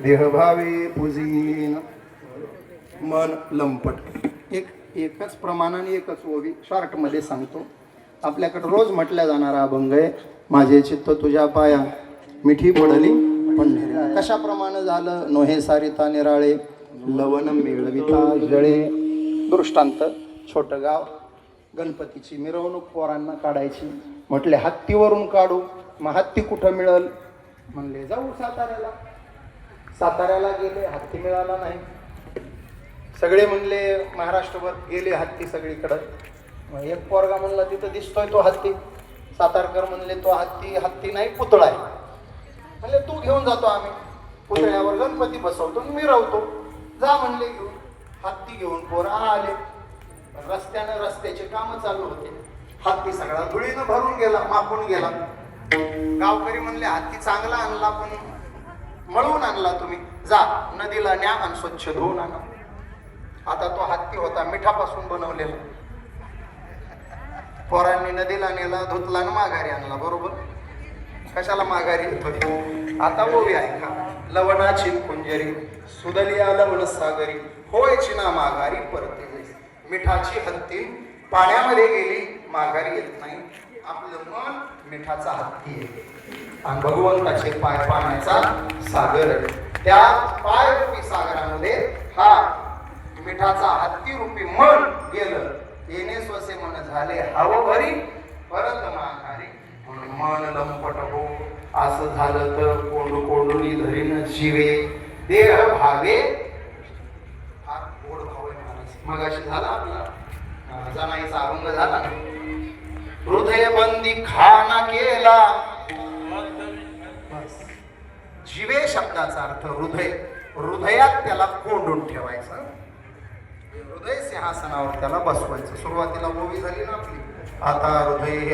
देहभावे पूजीन मन लंपट. एकच प्रमाणाने एकच ओवी शॉर्ट मध्ये सांगतो. आपल्याकडे रोज म्हटल्या जाणारा अभंग आहे, माझे चित्त तुझ्या पाया मिठी पडली पंढरी. कशाप्रमाणे झालं? नोहे सारिता निराळे लवण मिळविता जळे. दृष्टांत, छोटं गाव, गणपतीची मिरवणूक पोरांना काढायची. म्हटले हत्तीवरून काढू. मग हत्ती कुठं मिळल? म्हणले जाऊ साताऱ्याला. साताऱ्याला गेले, हत्ती मिळाला नाही. सगळे म्हणले महाराष्ट्रभर गेले हत्ती सगळीकडं. मग एक पोरगा म्हणला तिथं दिसतोय तो हत्ती. सातारकर म्हणले तो हत्ती नाही, पुतळा आहे. म्हणले तू घेऊन जातो, आम्ही पुतळ्यावर गणपती बसवतो मिरवतो. जा म्हणले घेऊन. हत्ती घेऊन पोरं आले. रस्त्यानं रस्त्याचे काम चालू होते. हत्ती सगळा धुळीनं भरून गेला, मापून गेला. गावकरी म्हणले हत्ती चांगला आणला, पण मळून आणला तुम्ही. जा नदीला न्या आणि स्वच्छ धुवून आणा. आता तो हत्ती होता मिठापासून बनवलेला. पोरांनी नदीला नेला, धुतला आणि माघारी आणला. बरोबर? कशाला माघारी येतोय? आता ओवी ऐका. लवणाची कुंजरी सुदलिया लवण सागरी होयची ना माघारी परत. मिठाची हत्ती पाण्यामध्ये गेली, माघारी येत नाही. आपलं मन मिठाचा हत्ती आहे आणि भगवंताचे पाय पाण्याचा सागर आहे. त्या पाय रूपी सागरामध्ये हा मिठाचा हत्ती रूपी मन गेलं. येणे स्वसे मन झाले हवं भरी परत माघारी. म्हणून मन लंपट हो असं झालं तर कोंडू कोंडूनी धरीन जीवे देह भावे. हा गोड भाव आहे महाराज. मगाशी झाला आपला जनाईचा अभंग झाला ना. हृदय बंदी खाना केला. जीवे शब्दाचा अर्थ हृदय. हृदयात त्याला कोंडून ठेवायचं. हृदय सिंहासनावर त्याला बसवायचं. सुरुवातीला ओवी झाली ना आपली. आता हृदय